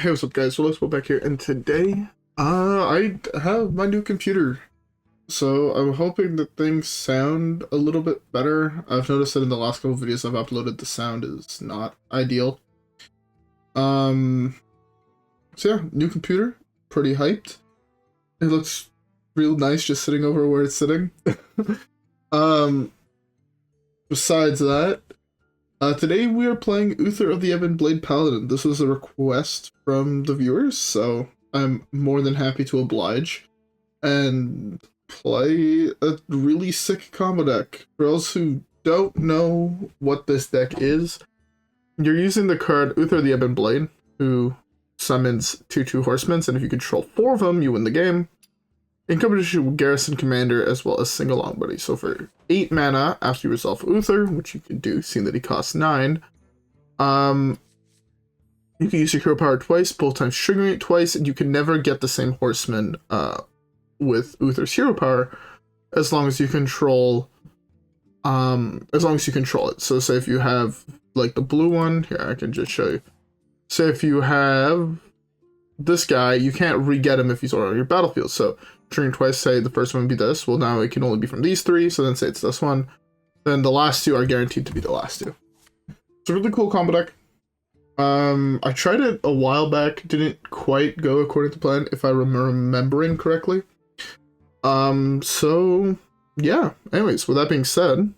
Hey, what's up guys, WhirlXbow back here, and today, I have my new computer. So I'm hoping that things sound a little bit better. I've noticed that in the last couple videos I've uploaded, the sound is not ideal. So yeah, new computer, pretty hyped. It looks real nice just sitting over where it's sitting. Besides that, today we are playing Uther of the Ebon Blade Paladin. This was a request from the viewers, so I'm more than happy to oblige and play a really sick combo deck. For those who don't know what this deck is, you're using the card Uther the Ebon Blade, who summons 2/2 horsemen, and if you control 4 of them, you win the game. In competition with Garrison Commander, as well as Single Long Buddy. So for 8 mana, after you resolve Uther, which you can do, seeing that he costs 9, you can use your hero power twice, both times triggering it twice, and you can never get the same horseman with Uther's hero power, as long as you control it. So say if you have like the blue one, here I can just show you. Say if you have this guy, you can't re-get him if he's already on your battlefield. So triggering twice, say the first one would be this. Well, now it can only be from these 3, so then say it's this one. Then the last 2 are guaranteed to be the last 2. It's a really cool combo deck. I tried it a while back, didn't quite go according to plan, if I'm remembering correctly. So yeah. Anyways, with that being said,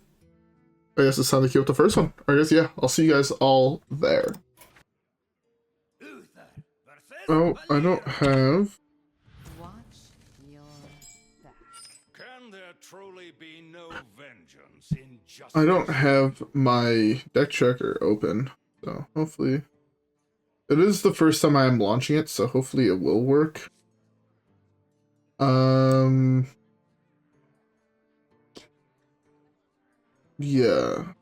I guess it's time to queue up the first one. I guess, yeah, I'll see you guys all there. Oh, I don't have... Can there truly be no vengeance in justice? I don't have my deck checker open, so hopefully... It is the first time I am launching it, so hopefully it will work. Yeah.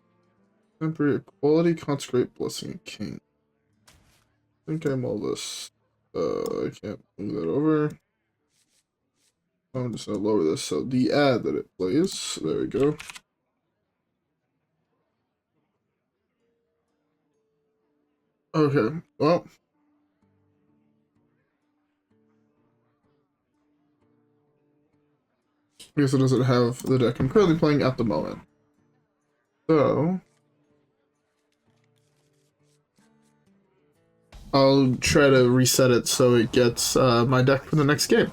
Temporary Equality, Consecrate, Blessing, King. I think I'm all this. I can't move that over. I'm just gonna lower this so the ad that it plays. There we go. Okay, well. I guess it doesn't have the deck I'm currently playing at the moment. So I'll try to reset it so it gets my deck for the next game.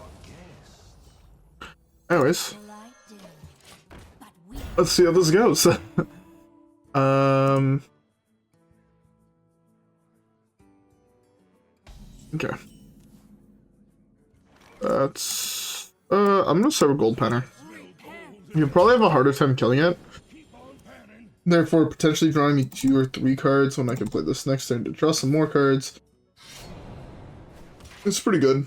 Anyways, let's see how this goes. Okay. That's I'm gonna start with Gold Penner. You'll probably have a harder time killing it. Therefore, potentially drawing me 2 or 3 cards when I can play this next turn to draw some more cards. It's pretty good.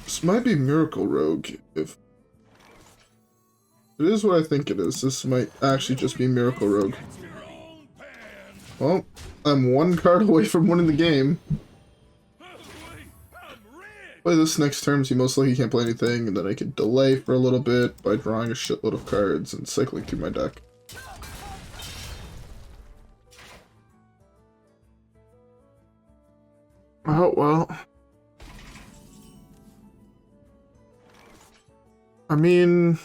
This might be Miracle Rogue. If it is what I think it is, this might actually just be Miracle Rogue. Well, I'm 1 card away from winning the game. Play this next turn, so you most likely can't play anything, and then I can delay for a little bit by drawing a shitload of cards and cycling through my deck. Oh, well. I mean,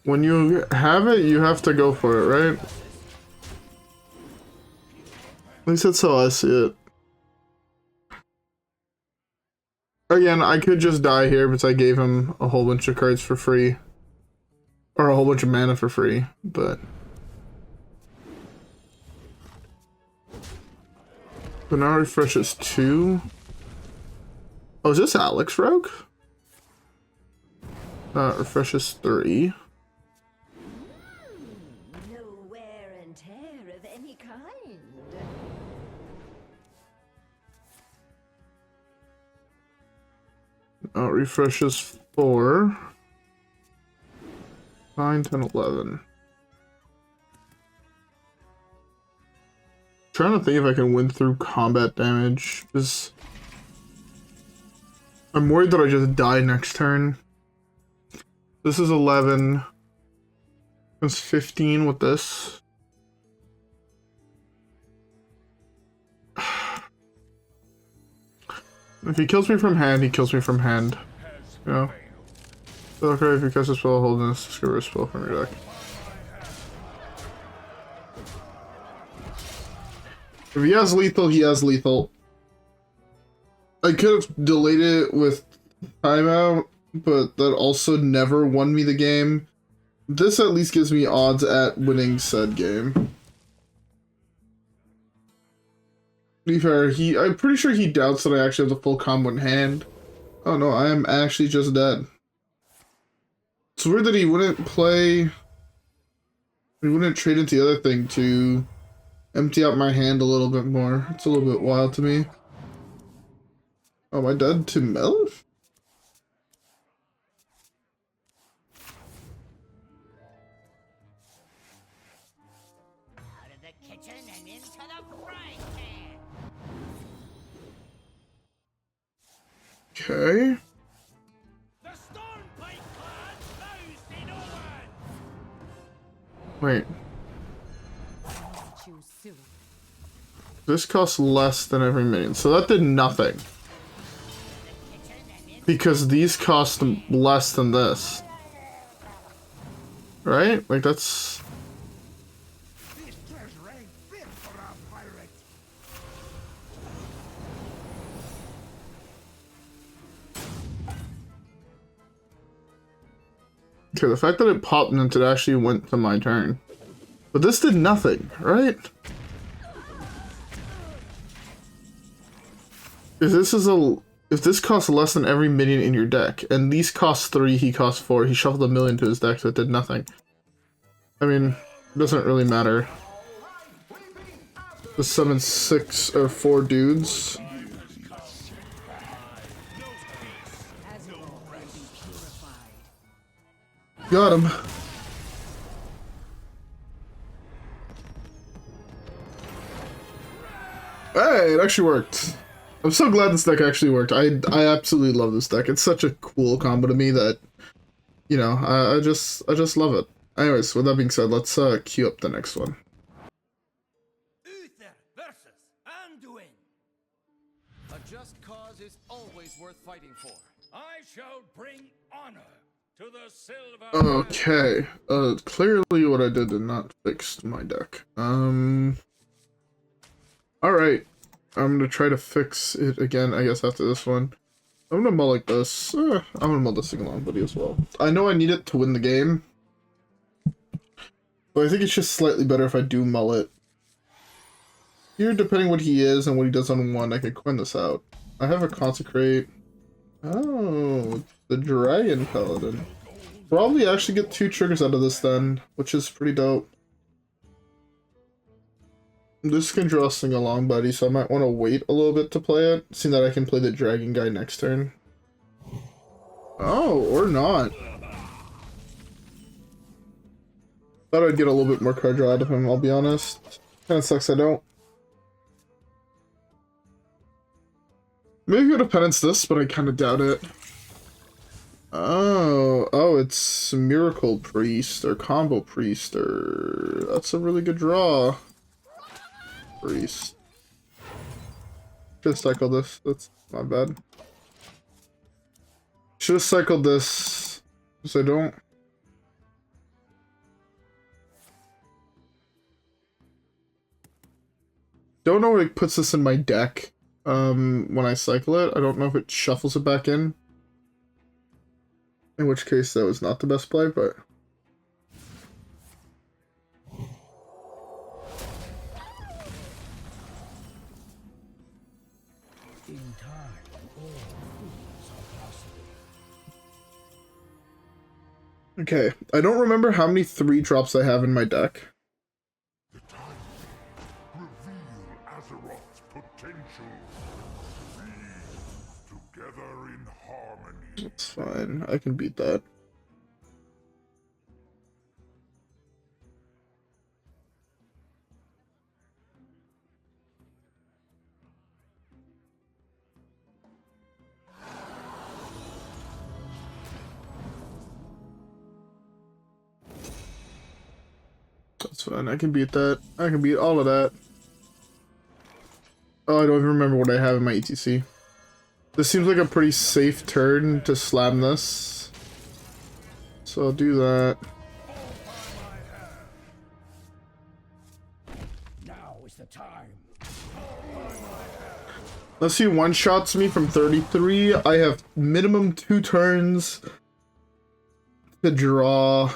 when you have it, you have to go for it, right? At least that's how I see it. Again, I could just die here because I gave him a whole bunch of cards for free. Or a whole bunch of mana for free, but... But now refreshes 2. Oh, is this Alex Rogue? Refreshes 3. No wear and tear of any kind. Refreshes 4. 9, 10, 11. Trying to think if I can win through combat damage, because I'm worried that I just die next turn. This is 11. That's 15 with this. If he kills me from hand, he kills me from hand. You know? Okay, if you cast a spell holding this, discover a spell from your deck. If he has lethal, he has lethal. I could have delayed it with timeout, but that also never won me the game. This at least gives me odds at winning said game. To be fair, I'm pretty sure he doubts that I actually have the full combo in hand. Oh no, I am actually just dead. It's weird that he wouldn't play... He wouldn't trade into the other thing to empty out my hand a little bit more. It's a little bit wild to me. Oh, am I dead to Mel? Out of the kitchen and into the frying pan. Okay. The Stormpike clan bows in Owen! Wait. Choose soon. This costs less than every minion, so that did nothing. Because these cost less than this. Right? Like, that's... This treasure ain't fit for a pirate! Okay, the fact that it popped meant it actually went to my turn. But this did nothing, right? If this costs less than every minion in your deck, and these cost 3, he costs 4, he shuffled a million to his deck, so it did nothing. I mean, it doesn't really matter. Just summon 6 or 4 dudes. Got him. Hey, it actually worked. I'm so glad this deck actually worked. I absolutely love this deck. It's such a cool combo to me that, you know, I just love it. Anyways, with that being said, let's queue up the next one. Uther versus Anduin! A just cause is always worth fighting for. I shall bring honor to the silver... Okay. Clearly what I did not fix my deck. Alright. I'm gonna try to fix it again, I guess, after this one. I'm gonna mull like this. I'm gonna mull this thing along buddy as well. I know I need it to win the game. But I think it's just slightly better if I do mull it. Here, depending what he is and what he does on 1, I could coin this out. I have a Consecrate. Oh, the Dragon Paladin. Probably actually get 2 triggers out of this then, which is pretty dope. This can draw us along, buddy, so I might want to wait a little bit to play it, seeing that I can play the dragon guy next turn. Oh, or not. Thought I'd get a little bit more card draw out of him, I'll be honest. Kinda sucks I don't. Maybe I would have penanced this, but I kinda doubt it. Oh, it's Miracle Priest, or Combo Priest, or... That's a really good draw. Priest. Should have cycled this. That's not bad. Should have cycled this. So I don't. Don't know what it puts this in my deck. When I cycle it, I don't know if it shuffles it back in. In which case, that was not the best play, but. Okay, I don't remember how many 3-drops I have in my deck. The time reveal Azeroth's potential. Be together in harmony. It's fine, I can beat that. That's fine, I can beat that. I can beat all of that. Oh, I don't even remember what I have in my E.T.C. This seems like a pretty safe turn to slam this. So I'll do that. Now is the time. Unless he one-shots me from 33, I have minimum 2 turns to draw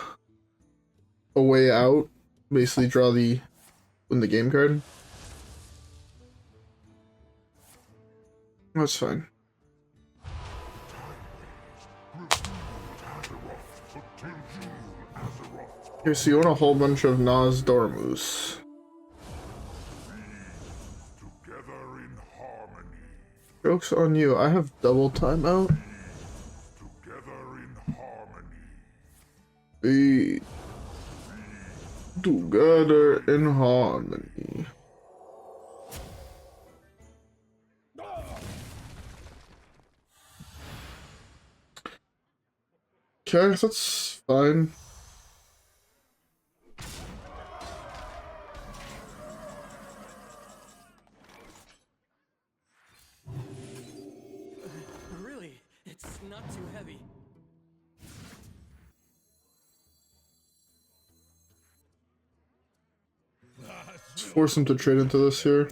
a way out. Basically draw the win the game card. That's fine. Okay, so you want a whole bunch of Nozdormus. Together in harmony. Joke's on you, I have double timeout. Together in harmony. Be together in harmony. Okay, that's fine. Really? It's not too heavy. Let's force him to trade into this here.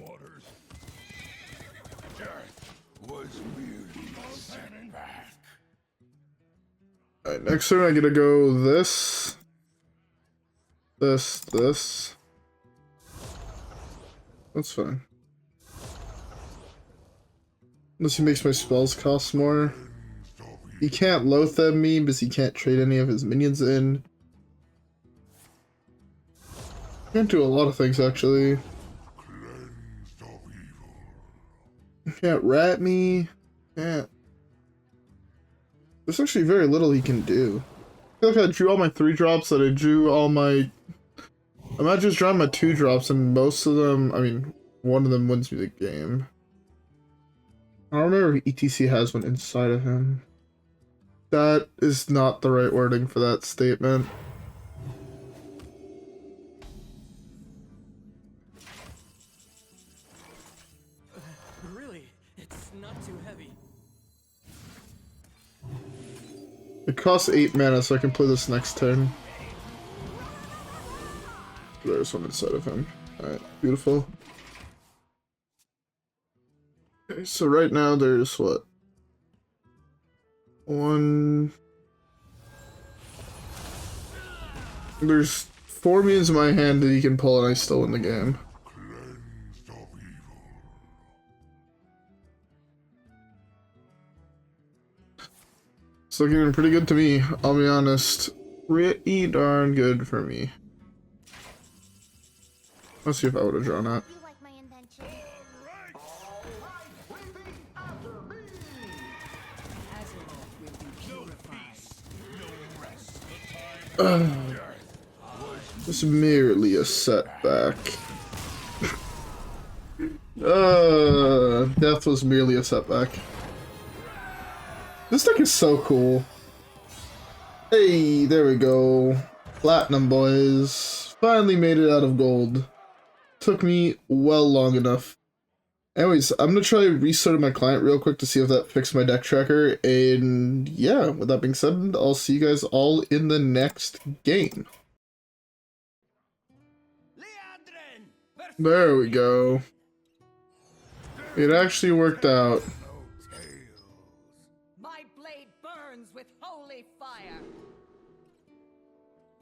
Alright, next turn I gotta go this. This. That's fine. Unless he makes my spells cost more. He can't Loatheb me because he can't trade any of his minions in. Can't do a lot of things actually. Can't rat me. Can't. There's actually very little he can do. I feel like I drew all my 3-drops, that I drew all my... I might just draw my 2-drops, and most of them, I mean, one of them wins me the game. I don't remember if E.T.C has one inside of him. That is not the right wording for that statement. Really? It's not too heavy. It costs 8 mana, so I can play this next turn. There's one inside of him. Alright, beautiful. Okay, so right now there's what? 1... There's 4 minions in my hand that he can pull and I still win the game. Cleansed of evil. It's looking pretty good to me, I'll be honest. Pretty darn good for me. Let's see if I would have drawn that. You like my invention? It's merely a setback. Death was merely a setback. This deck is so cool. Hey, there we go. Platinum, boys. Finally made it out of gold. Took me well long enough. Anyways, I'm gonna try restarting my client real quick to see if that fixed my deck tracker. And yeah, with that being said, I'll see you guys all in the next game. There we go. It actually worked out. My blade burns with holy fire.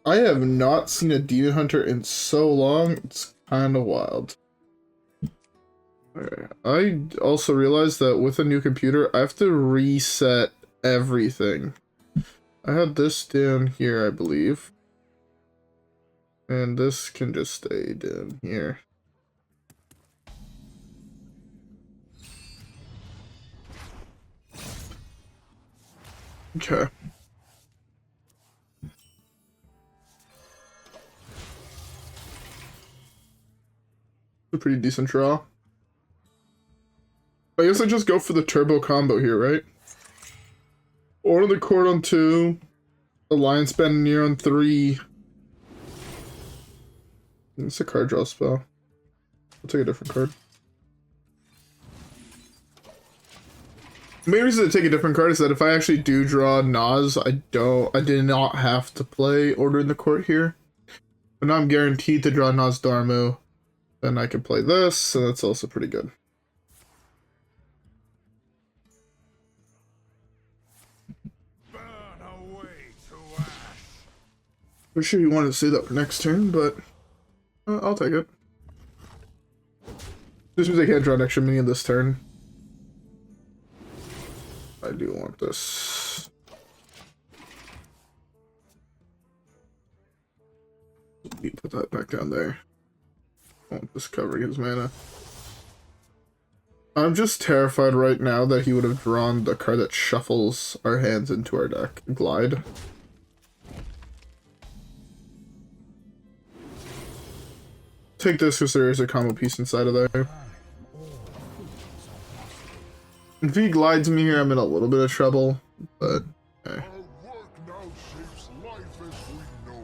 I have not seen a Demon Hunter in so long, it's kind of wild. Okay. I also realized that with a new computer, I have to reset everything. I had this down here, I believe. And this can just stay down here. Okay. A pretty decent draw. I guess I just go for the turbo combo here, right? Order the Court on 2, Alliance Bannerman on 3. It's a card draw spell. I'll take a different card. The main reason to take a different card is that if I actually do draw Noz, I did not have to play Order in the Court here. But now I'm guaranteed to draw Nozdormu. Then I can play this, so that's also pretty good. Burn away to ash. For sure you wanted to see that for next turn, but I'll take it. Just means I can't draw an extra minion this turn. I do want this. Let me put that back down there. I want this covering his mana. I'm just terrified right now that he would have drawn the card that shuffles our hands into our deck. Glide. Take this because there is a combo piece inside of there. If he glides me here, I'm in a little bit of trouble, but hey. Our work now shapes life as we know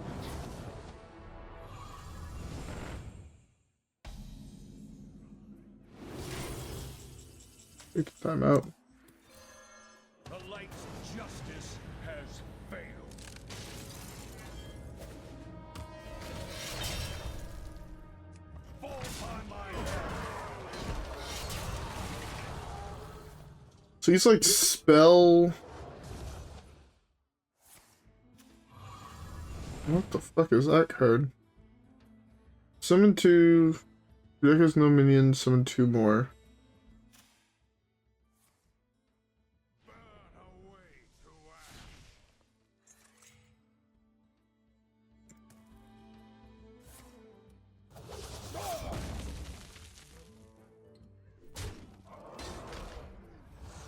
it. Take the time out. The light's justice has failed. Fall by my hand. So he's like spell. What the fuck is that card? Summon 2. Deck has no minions, summon 2 more.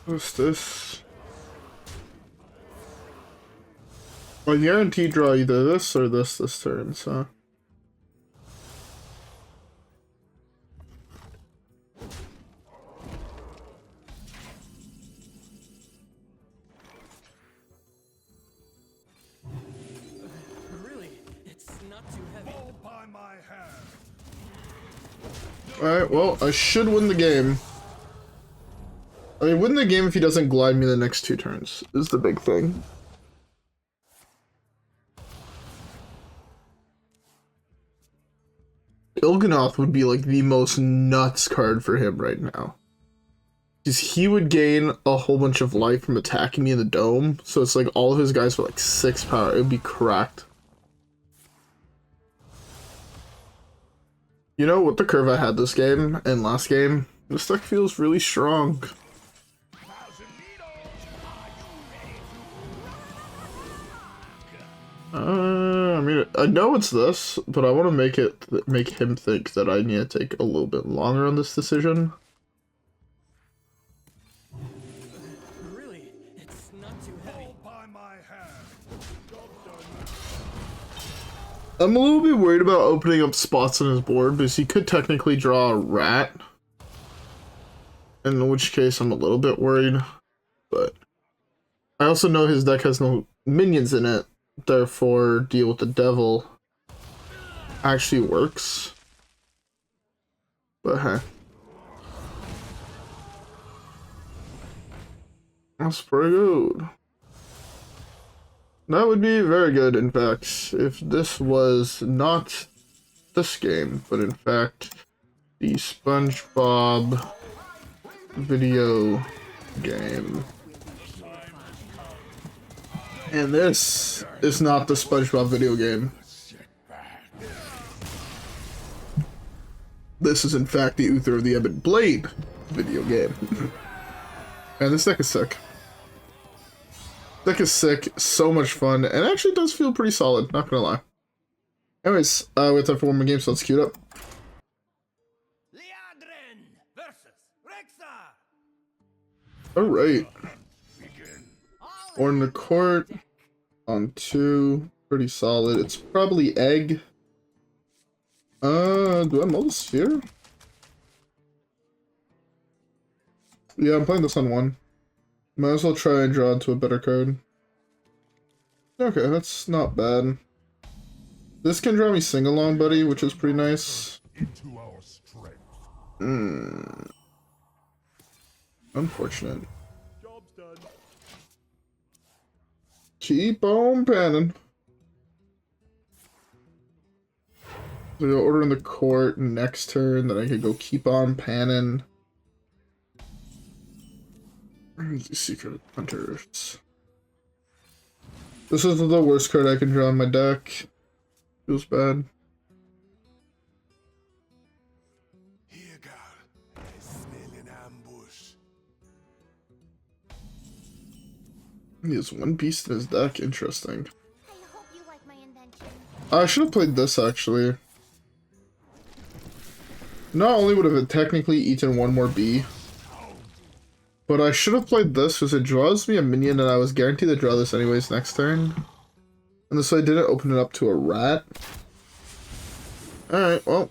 What's this? I guarantee draw either this or this turn, so. Really, it's not too heavy. Fall by my hand. Alright, well, I should win the game. I mean, win the game if he doesn't glide me the next 2 turns, is the big thing. Il'gynoth would be like the most nuts card for him right now. Because he would gain a whole bunch of life from attacking me in the dome, so it's like all of his guys were like 6 power, it would be cracked. You know, with the curve I had this game and last game, this deck feels really strong. I mean, I know it's this, but I want to make him think that I need to take a little bit longer on this decision. Really, it's not too heavy. Fall by my hand. I'm a little bit worried about opening up spots on his board because he could technically draw a rat. In which case I'm a little bit worried, but I also know his deck has no minions in it, therefore deal with the devil actually works. But hey. That's pretty good. That would be very good, in fact, if this was not this game, but in fact the SpongeBob video game. And this is not the SpongeBob video game. This is in fact the Uther of the Ebon Blade video game. And this deck is sick. Deck is sick, so much fun, and actually does feel pretty solid, not gonna lie. Anyways, we have time for one more game, so let's queue it up. Liadrin versus Rexar. Alright. Or in the court on 2, pretty solid. It's probably egg. Do I mull the sphere? Yeah, I'm playing this on 1. Might as well try and draw into a better card. Okay, that's not bad. This can draw me sing-along, buddy, which is pretty nice. Into our strength. Unfortunate. Job Keep on panning. So we'll order in the court next turn, then I could go keep on panning. Where's the secret hunters? This is the worst card I can draw in my deck. Feels bad. Here, girl. I smell an ambush. He has one beast in his deck. Interesting. I hope you like my invention. I should have played this actually. Not only would have it technically eaten one more bee, but I should have played this because it draws me a minion and I was guaranteed to draw this anyways next turn. And this way I didn't open it up to a rat. Alright, well,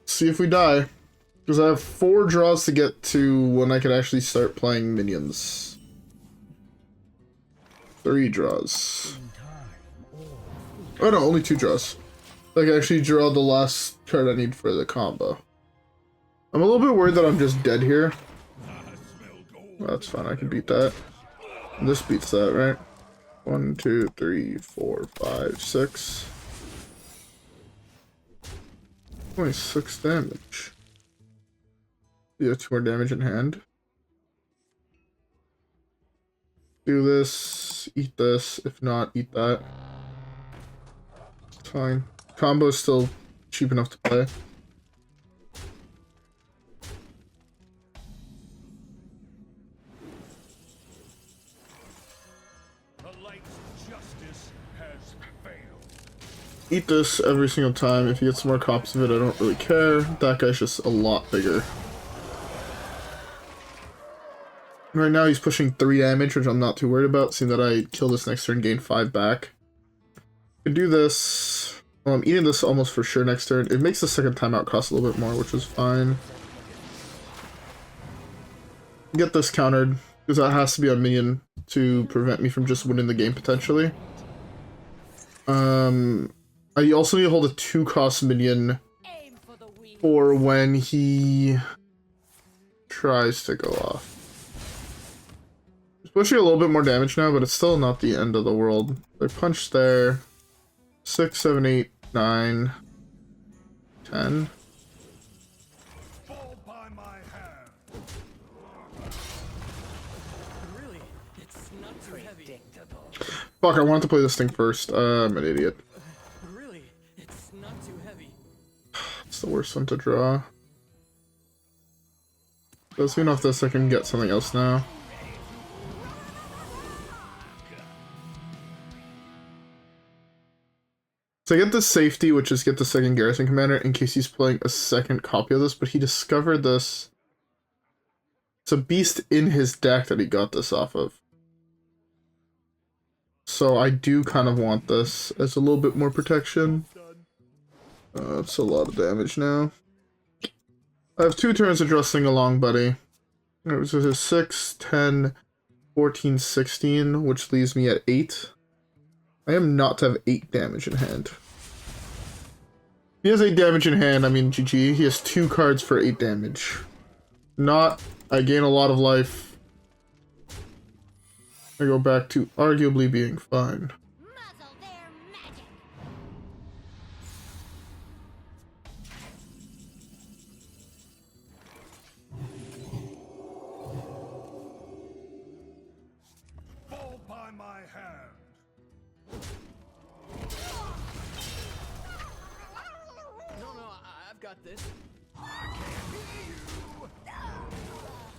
see if we die. Because I have 4 draws to get to when I could actually start playing minions. 3 draws. Oh no, only 2 draws. I can actually draw the last card I need for the combo. I'm a little bit worried that I'm just dead here. Well, that's fine, I can beat that. And this beats that, right? 1, 2, 3, 4, 5, 6. Only 6 damage. You have 2 more damage in hand. Do this, eat this, if not, eat that. It's fine. Combo is still cheap enough to play. Eat this every single time. If he gets more copies of it, I don't really care. That guy's just a lot bigger. Right now he's pushing 3 damage, which I'm not too worried about, seeing that I kill this next turn, gain 5 back. I can do this. Well, I'm eating this almost for sure next turn. It makes the second timeout cost a little bit more, which is fine. Get this countered, because that has to be a minion to prevent me from just winning the game potentially. I also need to hold a 2-cost minion for when he tries to go off. It's pushing a little bit more damage now, but it's still not the end of the world. I punched there. 6, 7, 8, 9, 10. Fall by my hand. Really? It's not too heavy. Fuck, I wanted to play this thing first. I'm an idiot. Really? It's not too heavy. It's the worst one to draw. Does mean off this I can get something else now. So I get the safety, which is get the second Garrison Commander in case he's playing a second copy of this, but he discovered this. It's a beast in his deck that he got this off of. So I do kind of want this as a little bit more protection. That's a lot of damage now. I have 2 turns of Rustling Along, buddy. This is 6, 10, 14, 16, which leaves me at 8. I am not to have 8 damage in hand. He has 8 damage in hand, I mean GG. He has 2 cards for 8 damage. Not, I gain a lot of life. I go back to arguably being fine. Muzzle their magic. Fall by my hand. No, I've got this.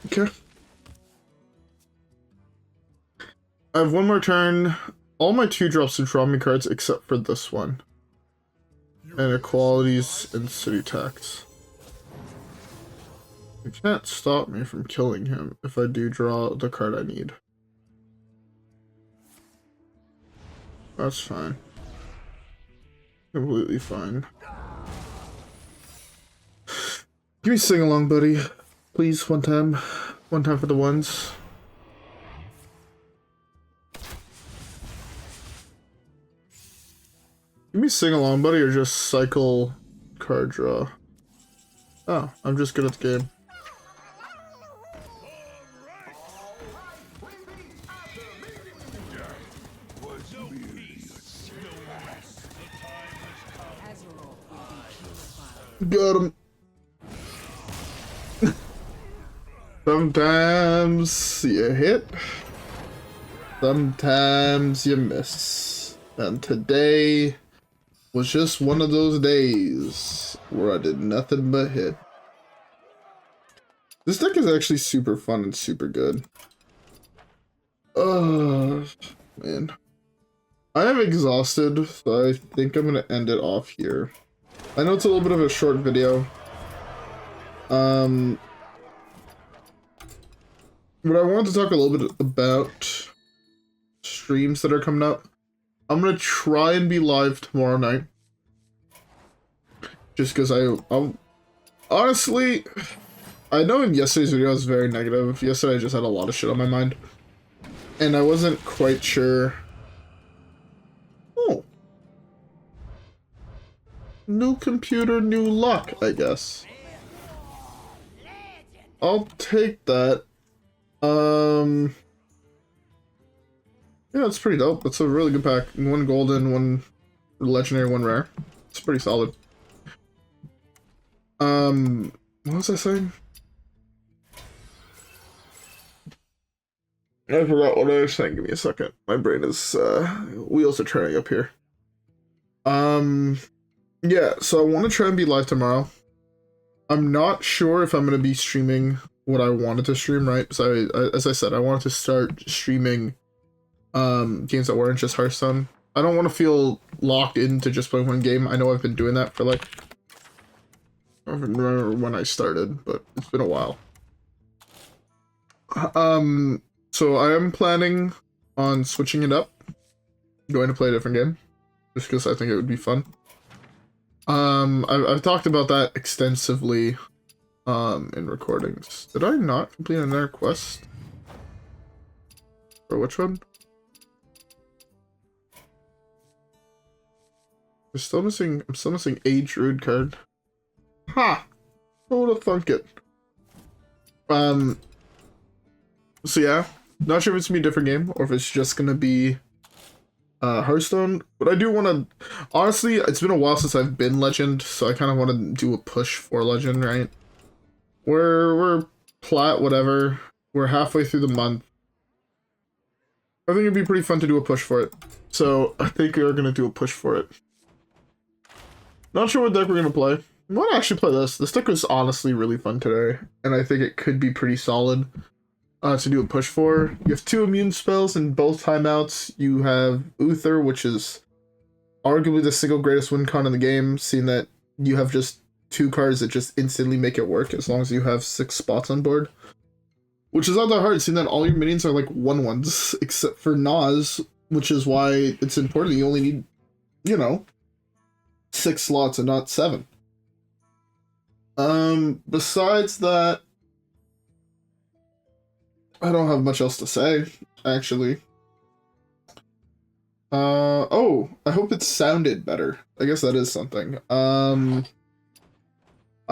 Okay. I have 1 more turn. All my 2-drops to draw me cards except for this one. And equalities and city tax. You can't stop me from killing him if I do draw the card I need. That's fine. Completely fine. Give me sing along, buddy. Please, one time. One time for the ones. Give me sing along, buddy, or just cycle card draw. Oh, I'm just good at the game. Was Got him. Sometimes you hit, sometimes you miss. And today was just one of those days where I did nothing but hit. This deck is actually super fun and super good. Oh, man. I am exhausted, so I think I'm going to end it off here. I know it's a little bit of a short video. But I wanted to talk a little bit about streams that are coming up. I'm going to try and be live tomorrow night. Just because I'm honestly, I know in yesterday's video I was very negative. Yesterday I just had a lot of shit on my mind. And I wasn't quite sure. Oh. New computer, new luck, I guess. I'll take that. Yeah, it's pretty dope. It's a really good pack. One golden, one legendary, one rare. It's pretty solid. What was I saying? I forgot what I was saying. Give me a second. My brain is, wheels are turning up here. Yeah, so I want to try and be live tomorrow. I'm not sure if I'm going to be streaming what I wanted to stream, right? So as I said, I wanted to start streaming games that weren't just Hearthstone. I don't want to feel locked into just playing one game. I know I've been doing that for like, I don't remember when I started, but it's been a while. So I am planning on switching it up, going to play a different game, just because I think it would be fun. I've talked about that extensively in recordings. Did I not complete another quest? Or which one? I'm still missing a Druid card. Ha! Who would have thunk it? So yeah, not sure if it's gonna be a different game or if it's just gonna be Hearthstone, but I do want to, honestly, it's been a while since I've been Legend, so I kind of want to do a push for Legend, right? We're plat, whatever. We're halfway through the month. I think it'd be pretty fun to do a push for it. So I think we're gonna do a push for it. Not sure what deck we're gonna play. I want to actually play this. This deck was honestly really fun today, and I think it could be pretty solid to do a push for. You have 2 immune spells in both timeouts. You have Uther, which is arguably the single greatest win con in the game, seeing that you have just 2 cards that just instantly make it work as long as you have 6 spots on board. Which is not that hard, seeing that all your minions are like 1/1s, except for Noz, which is why it's important you only need, you know, 6 slots and not 7. Besides that, I don't have much else to say, actually. Oh, I hope it sounded better. I guess that is something. I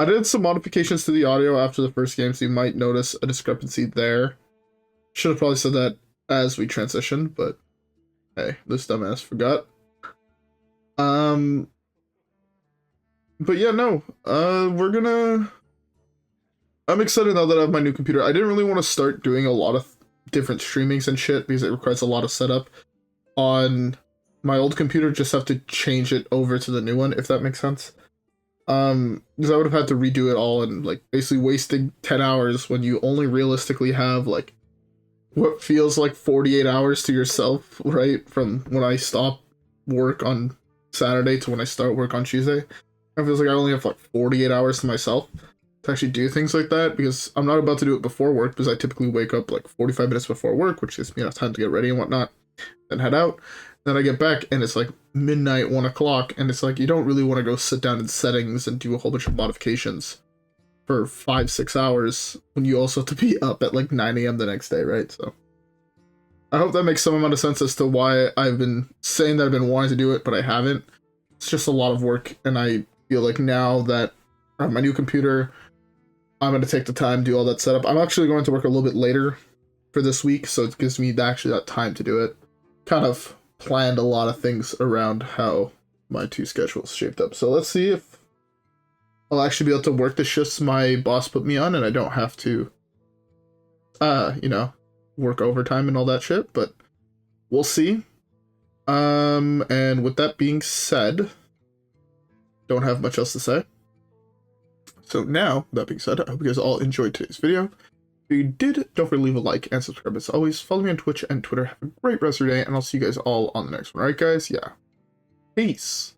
did some modifications to the audio after the first game, so you might notice a discrepancy there. Should have probably said that as we transitioned, but hey, this dumbass forgot. But yeah, no, I'm excited now that I have my new computer. I didn't really want to start doing a lot of different streamings and shit because it requires a lot of setup on my old computer. Just have to change it over to the new one, if that makes sense. Because I would have had to redo it all and like basically wasting 10 hours when you only realistically have like what feels like 48 hours to yourself, right? From when I stop work on Saturday to when I start work on Tuesday. It feels like I only have like 48 hours to myself to actually do things like that, because I'm not about to do it before work, because I typically wake up like 45 minutes before work, which gives me enough time to get ready and whatnot, then head out. Then I get back and it's like midnight, 1 o'clock, and it's like you don't really want to go sit down in settings and do a whole bunch of modifications for 5-6 hours when you also have to be up at like 9 a.m. the next day, right? So I hope that makes some amount of sense as to why I've been saying that I've been wanting to do it, but I haven't. It's just a lot of work, and I feel like now that I have my new computer, I'm going to take the time to do all that setup. I'm actually going to work a little bit later for this week, so it gives me actually that time to do it. Kind of planned a lot of things around how my 2 schedules shaped up. So let's see if I'll actually be able to work the shifts my boss put me on, and I don't have to, you know, work overtime and all that shit, but we'll see. And with that being said, don't have much else to say. So now, that being said, I hope you guys all enjoyed today's video. If you did, don't forget to leave a like and subscribe as always. Follow me on Twitch and Twitter. Have a great rest of your day, and I'll see you guys all on the next one. Alright, guys? Yeah. Peace.